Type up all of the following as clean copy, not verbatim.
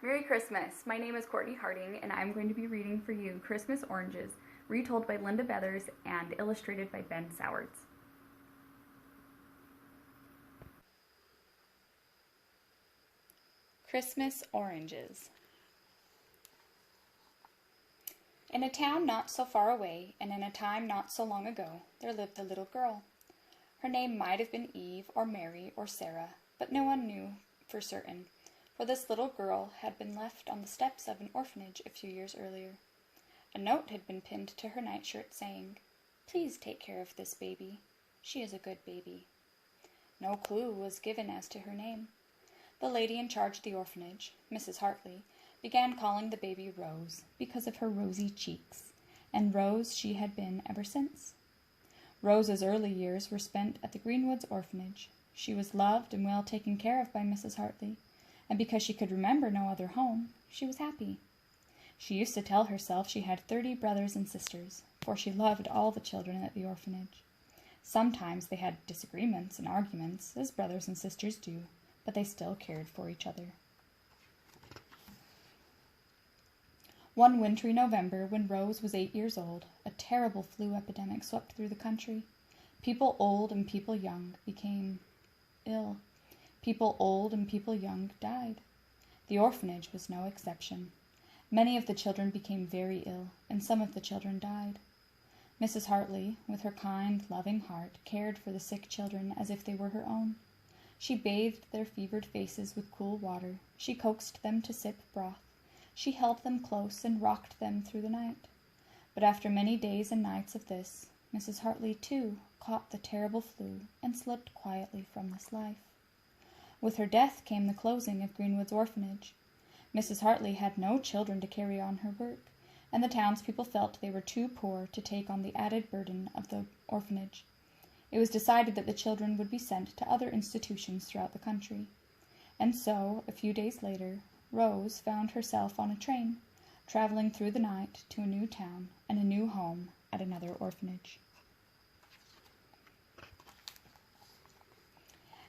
Merry Christmas! My name is Kourtney Harding, and I'm going to be reading for you Christmas Oranges, retold by Linda Bethers and illustrated by Ben Sowards. Christmas Oranges. In a town not so far away, and in a time not so long ago, there lived a little girl. Her name might have been Eve, or Mary, or Sarah, but no one knew for certain, for this little girl had been left on the steps of an orphanage a few years earlier. A note had been pinned to her nightshirt saying, "Please take care of this baby. She is a good baby." No clue was given as to her name. The lady in charge of the orphanage, Mrs. Hartley, began calling the baby Rose because of her rosy cheeks, and Rose she had been ever since. Rose's early years were spent at the Greenwoods orphanage. She was loved and well taken care of by Mrs. Hartley, and because she could remember no other home, she was happy. She used to tell herself she had 30 brothers and sisters, for she loved all the children at the orphanage. Sometimes they had disagreements and arguments, as brothers and sisters do, but they still cared for each other. One wintry November, when Rose was 8 years old, a terrible flu epidemic swept through the country. People old and people young became ill. People old and people young died. The orphanage was no exception. Many of the children became very ill, and some of the children died. Mrs. Hartley, with her kind, loving heart, cared for the sick children as if they were her own. She bathed their fevered faces with cool water. She coaxed them to sip broth. She held them close and rocked them through the night. But after many days and nights of this, Mrs. Hartley, too, caught the terrible flu and slipped quietly from this life. With her death came the closing of Greenwood's orphanage. Mrs. Hartley had no children to carry on her work, and the townspeople felt they were too poor to take on the added burden of the orphanage. It was decided that the children would be sent to other institutions throughout the country. And so, a few days later, Rose found herself on a train, traveling through the night to a new town and a new home at another orphanage.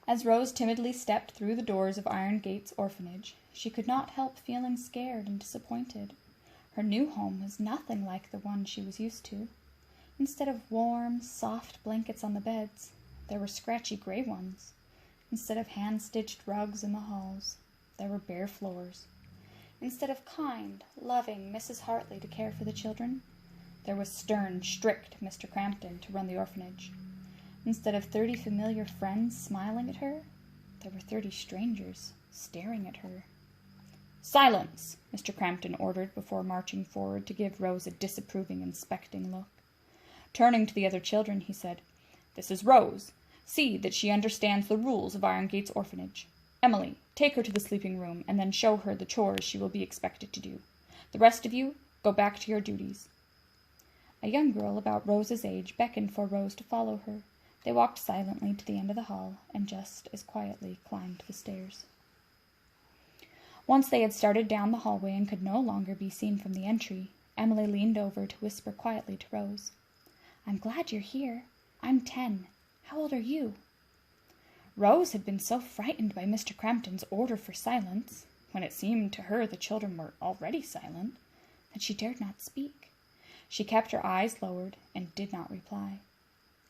As Rose timidly stepped through the doors of Iron Gates Orphanage, she could not help feeling scared and disappointed. Her new home was nothing like the one she was used to. Instead of warm, soft blankets on the beds, there were scratchy gray ones. Instead of hand-stitched rugs in the halls, there were bare floors. Instead of kind, loving Mrs. Hartley to care for the children, there was stern, strict Mr. Crampton to run the orphanage. Instead of 30 familiar friends smiling at her, there were 30 strangers staring at her. "Silence!" Mr. Crampton ordered before marching forward to give Rose a disapproving, inspecting look. Turning to the other children, he said, "This is Rose. See that she understands the rules of Iron Gates Orphanage. Emily, take her to the sleeping room, and then show her the chores she will be expected to do. The rest of you, go back to your duties." A young girl about Rose's age beckoned for Rose to follow her. They walked silently to the end of the hall, and just as quietly climbed the stairs. Once they had started down the hallway and could no longer be seen from the entry, Emily leaned over to whisper quietly to Rose, "I'm glad you're here. I'm 10. How old are you?" Rose had been so frightened by Mr. Crampton's order for silence, when it seemed to her the children were already silent, that she dared not speak. She kept her eyes lowered and did not reply.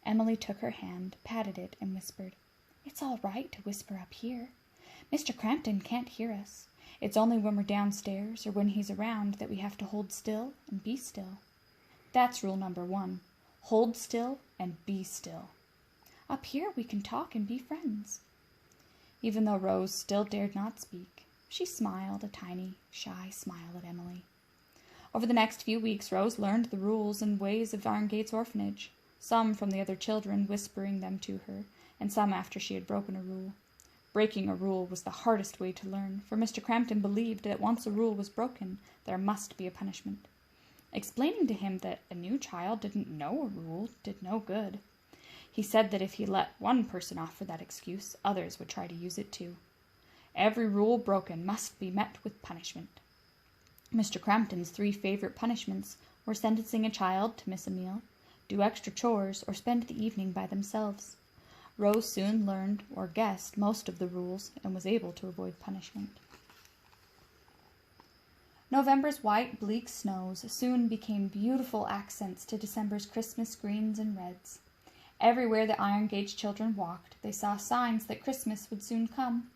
Emily took her hand, patted it, and whispered, "It's all right to whisper up here. Mr. Crampton can't hear us. It's only when we're downstairs or when he's around that we have to hold still and be still. That's rule number 1. Hold still and be still. Up here we can talk and be friends." Even though Rose still dared not speak, she smiled a tiny, shy smile at Emily. Over the next few weeks, Rose learned the rules and ways of Iron Gates Orphanage, some from the other children whispering them to her, and some after she had broken a rule. Breaking a rule was the hardest way to learn, for Mr. Crampton believed that once a rule was broken, there must be a punishment. Explaining to him that a new child didn't know a rule did no good. He said that if he let one person off for that excuse, others would try to use it too. Every rule broken must be met with punishment. Mr. Crampton's 3 favorite punishments were sentencing a child to miss a meal, do extra chores, or spend the evening by themselves. Rose soon learned or guessed most of the rules and was able to avoid punishment. November's white, bleak snows soon became beautiful accents to December's Christmas greens and reds. Everywhere the Iron Gate's children walked, they saw signs that Christmas would soon come.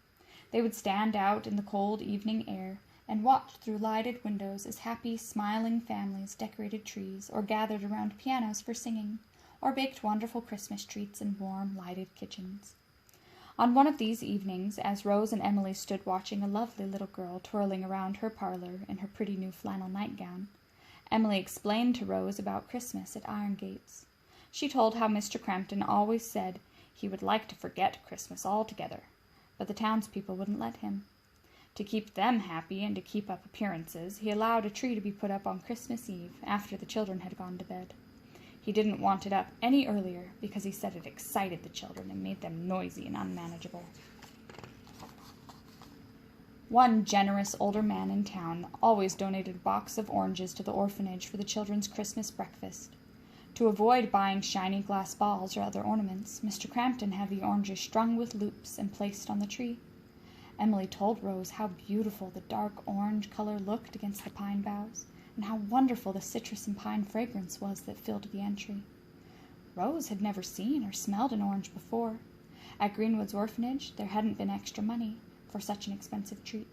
They would stand out in the cold evening air and watch through lighted windows as happy, smiling families decorated trees or gathered around pianos for singing, or baked wonderful Christmas treats in warm, lighted kitchens. On one of these evenings, as Rose and Emily stood watching a lovely little girl twirling around her parlor in her pretty new flannel nightgown, Emily explained to Rose about Christmas at Iron Gates. She told how Mr. Crampton always said he would like to forget Christmas altogether, but the townspeople wouldn't let him. To keep them happy and to keep up appearances, he allowed a tree to be put up on Christmas Eve after the children had gone to bed. He didn't want it up any earlier because he said it excited the children and made them noisy and unmanageable. One generous older man in town always donated a box of oranges to the orphanage for the children's Christmas breakfast. To avoid buying shiny glass balls or other ornaments, Mr. Crampton had the oranges strung with loops and placed on the tree. Emily told Rose how beautiful the dark orange color looked against the pine boughs, and how wonderful the citrus and pine fragrance was that filled the entry. Rose had never seen or smelled an orange before. At Greenwood's orphanage, there hadn't been extra money for such an expensive treat.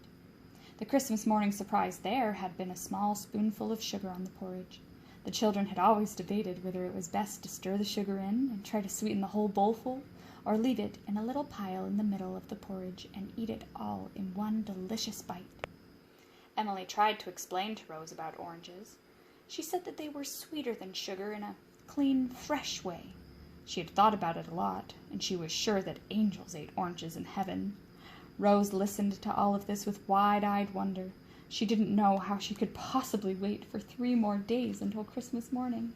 The Christmas morning surprise there had been a small spoonful of sugar on the porridge. The children had always debated whether it was best to stir the sugar in and try to sweeten the whole bowlful, or leave it in a little pile in the middle of the porridge and eat it all in one delicious bite. Emily tried to explain to Rose about oranges. She said that they were sweeter than sugar in a clean, fresh way. She had thought about it a lot, and she was sure that angels ate oranges in heaven. Rose listened to all of this with wide-eyed wonder. She didn't know how she could possibly wait for 3 more days until Christmas morning.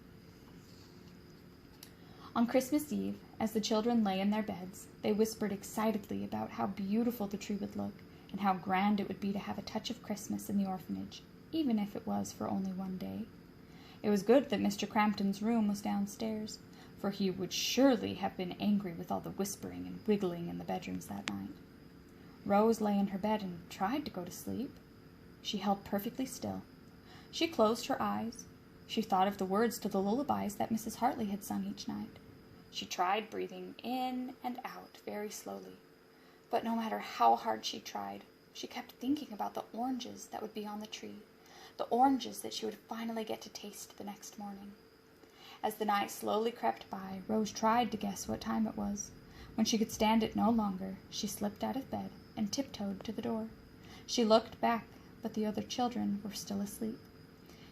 On Christmas Eve, as the children lay in their beds, they whispered excitedly about how beautiful the tree would look, and how grand it would be to have a touch of Christmas in the orphanage, even if it was for only 1 day. It was good that Mr. Crampton's room was downstairs, for he would surely have been angry with all the whispering and wiggling in the bedrooms that night. Rose lay in her bed and tried to go to sleep. She held perfectly still. She closed her eyes. She thought of the words to the lullabies that Mrs. Hartley had sung each night. She tried breathing in and out very slowly. But no matter how hard she tried, she kept thinking about the oranges that would be on the tree, the oranges that she would finally get to taste the next morning. As the night slowly crept by, Rose tried to guess what time it was. When she could stand it no longer, she slipped out of bed and tiptoed to the door. She looked back, but the other children were still asleep.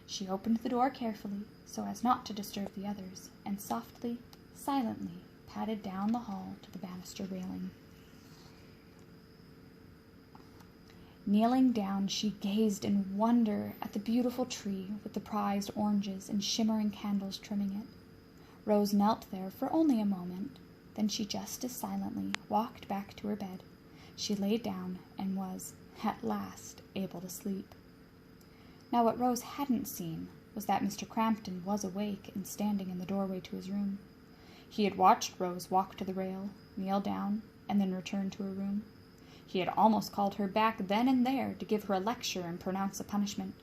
She opened the door carefully, so as not to disturb the others, and softly, silently padded down the hall to the banister railing. Kneeling down, she gazed in wonder at the beautiful tree with the prized oranges and shimmering candles trimming it. Rose knelt there for only a moment, then she just as silently walked back to her bed. She lay down and was, at last, able to sleep. Now what Rose hadn't seen was that Mr. Crampton was awake and standing in the doorway to his room. He had watched Rose walk to the rail, kneel down, and then return to her room. He had almost called her back then and there to give her a lecture and pronounce a punishment.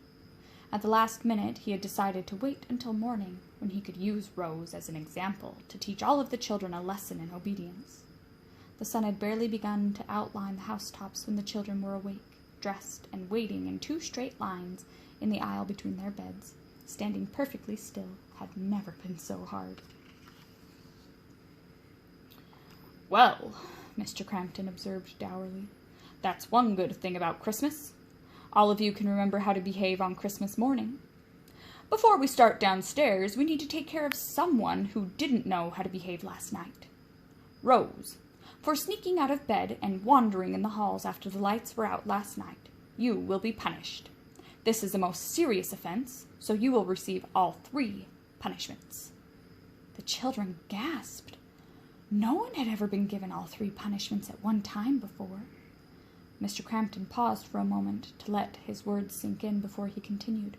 At the last minute, he had decided to wait until morning, when he could use Rose as an example to teach all of the children a lesson in obedience. The sun had barely begun to outline the housetops when the children were awake, dressed, and waiting in 2 straight lines in the aisle between their beds. Standing perfectly still had never been so hard. "Well," Mr. Crampton observed dourly, "that's one good thing about Christmas. All of you can remember how to behave on Christmas morning. Before we start downstairs, we need to take care of someone who didn't know how to behave last night. Rose, for sneaking out of bed and wandering in the halls after the lights were out last night, you will be punished. This is a most serious offense, so you will receive all 3 punishments." The children gasped. No one had ever been given all 3 punishments at one time before. Mr. Crampton paused for a moment to let his words sink in before he continued.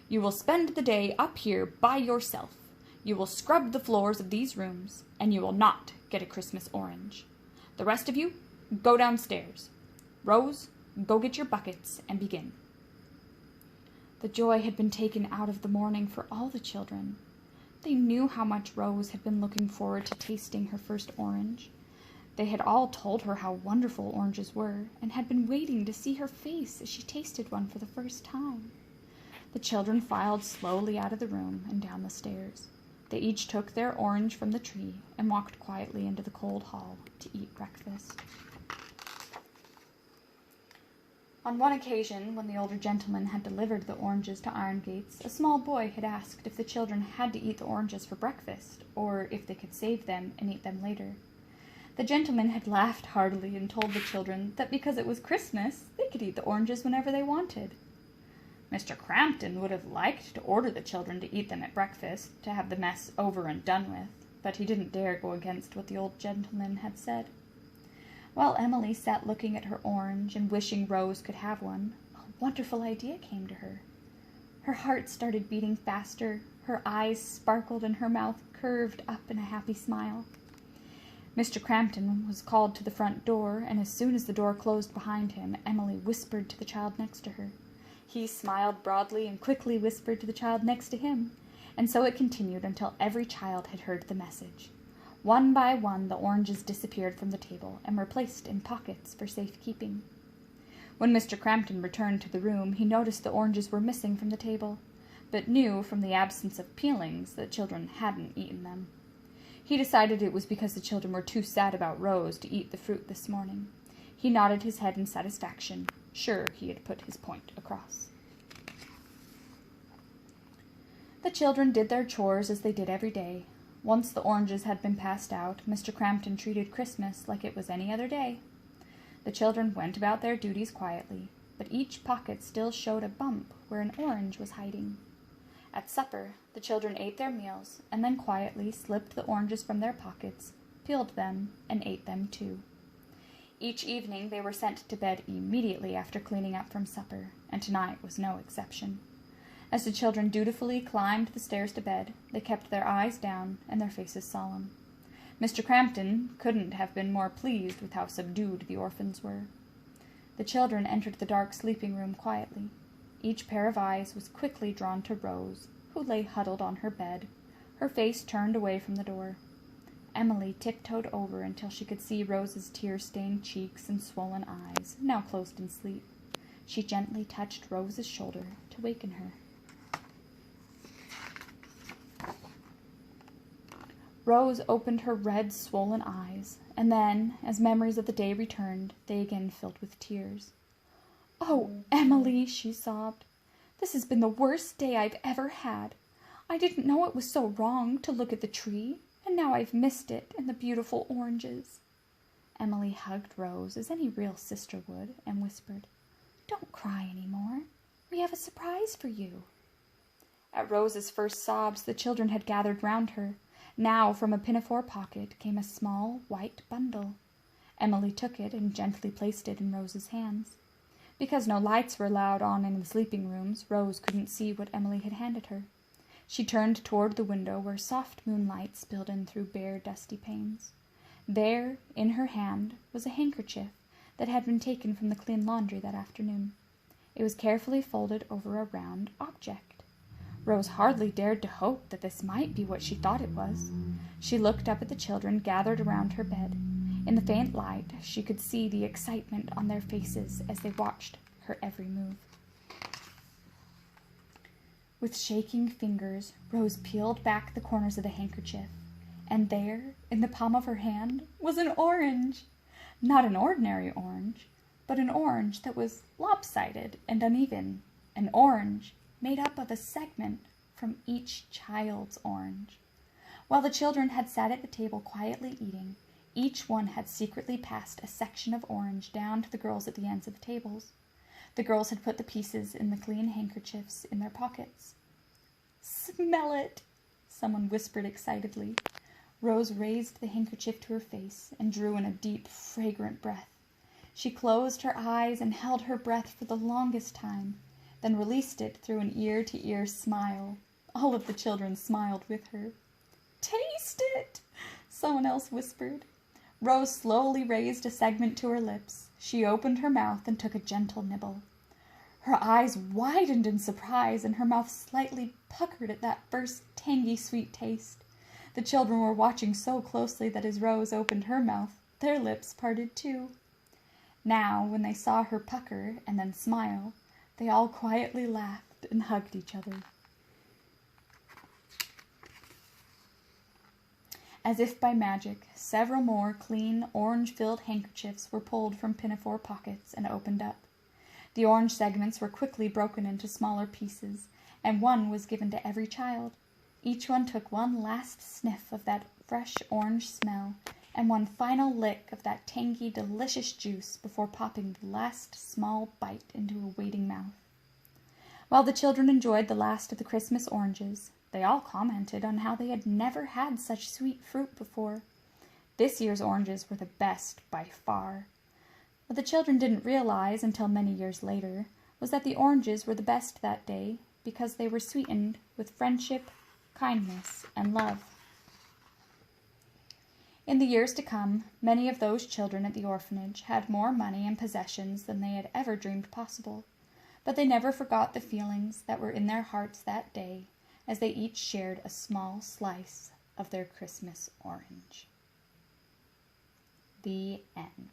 "You will spend the day up here by yourself. You will scrub the floors of these rooms, and you will not get a Christmas orange. The rest of you, go downstairs. Rose, go get your buckets and begin." The joy had been taken out of the morning for all the children. They knew how much Rose had been looking forward to tasting her first orange. They had all told her how wonderful oranges were, and had been waiting to see her face as she tasted one for the first time. The children filed slowly out of the room and down the stairs. They each took their orange from the tree and walked quietly into the cold hall to eat breakfast. On one occasion, when the older gentleman had delivered the oranges to Iron Gates, a small boy had asked if the children had to eat the oranges for breakfast, or if they could save them and eat them later. The gentleman had laughed heartily and told the children that because it was Christmas, they could eat the oranges whenever they wanted. Mr. Crampton would have liked to order the children to eat them at breakfast, to have the mess over and done with, but he didn't dare go against what the old gentleman had said. While Emily sat looking at her orange and wishing Rose could have one, a wonderful idea came to her. Her heart started beating faster, her eyes sparkled, and her mouth curved up in a happy smile. Mr. Crampton was called to the front door, and as soon as the door closed behind him, Emily whispered to the child next to her. He smiled broadly and quickly whispered to the child next to him, and so it continued until every child had heard the message. One by one, the oranges disappeared from the table and were placed in pockets for safekeeping. When Mr. Crampton returned to the room, he noticed the oranges were missing from the table, but knew from the absence of peelings that children hadn't eaten them. He decided it was because the children were too sad about Rose to eat the fruit this morning. He nodded his head in satisfaction, sure he had put his point across. The children did their chores as they did every day. Once the oranges had been passed out, Mr. Crampton treated Christmas like it was any other day. The children went about their duties quietly, but each pocket still showed a bump where an orange was hiding. At supper, the children ate their meals, and then quietly slipped the oranges from their pockets, peeled them, and ate them too. Each evening they were sent to bed immediately after cleaning up from supper, and tonight was no exception. As the children dutifully climbed the stairs to bed, they kept their eyes down and their faces solemn. Mr. Crampton couldn't have been more pleased with how subdued the orphans were. The children entered the dark sleeping room quietly. Each pair of eyes was quickly drawn to Rose, who lay huddled on her bed, her face turned away from the door. Emily tiptoed over until she could see Rose's tear-stained cheeks and swollen eyes, now closed in sleep. She gently touched Rose's shoulder to waken her. Rose opened her red, swollen eyes, and then, as memories of the day returned, they again filled with tears. "Oh, Emily," she sobbed, "this has been the worst day I've ever had. I didn't know it was so wrong to look at the tree, and now I've missed it and the beautiful oranges." Emily hugged Rose as any real sister would, and whispered, "Don't cry any more. We have a surprise for you." At Rose's first sobs, the children had gathered round her. Now from a pinafore pocket came a small white bundle. Emily took it and gently placed it in Rose's hands. Because no lights were allowed on in the sleeping rooms, Rose couldn't see what Emily had handed her. She turned toward the window where soft moonlight spilled in through bare, dusty panes. There, in her hand, was a handkerchief that had been taken from the clean laundry that afternoon. It was carefully folded over a round object. Rose hardly dared to hope that this might be what she thought it was. She looked up at the children gathered around her bed. In the faint light, she could see the excitement on their faces as they watched her every move. With shaking fingers, Rose peeled back the corners of the handkerchief, and there, in the palm of her hand, was an orange. Not an ordinary orange, but an orange that was lopsided and uneven. An orange made up of a segment from each child's orange. While the children had sat at the table quietly eating, each one had secretly passed a section of orange down to the girls at the ends of the tables. The girls had put the pieces in the clean handkerchiefs in their pockets. "Smell it," someone whispered excitedly. Rose raised the handkerchief to her face and drew in a deep, fragrant breath. She closed her eyes and held her breath for the longest time, then released it through an ear-to-ear smile. All of the children smiled with her. "Taste it," someone else whispered. Rose slowly raised a segment to her lips. She opened her mouth and took a gentle nibble. Her eyes widened in surprise, and her mouth slightly puckered at that first tangy sweet taste. The children were watching so closely that as Rose opened her mouth, their lips parted too. Now, when they saw her pucker and then smile, they all quietly laughed and hugged each other. As if by magic, several more clean, orange-filled handkerchiefs were pulled from pinafore pockets and opened up. The orange segments were quickly broken into smaller pieces, and one was given to every child. Each one took one last sniff of that fresh orange smell, and one final lick of that tangy, delicious juice before popping the last small bite into a waiting mouth. While the children enjoyed the last of the Christmas oranges, they all commented on how they had never had such sweet fruit before. This year's oranges were the best by far. What the children didn't realize until many years later was that the oranges were the best that day because they were sweetened with friendship, kindness, and love. In the years to come, many of those children at the orphanage had more money and possessions than they had ever dreamed possible, but they never forgot the feelings that were in their hearts that day as they each shared a small slice of their Christmas orange. The end.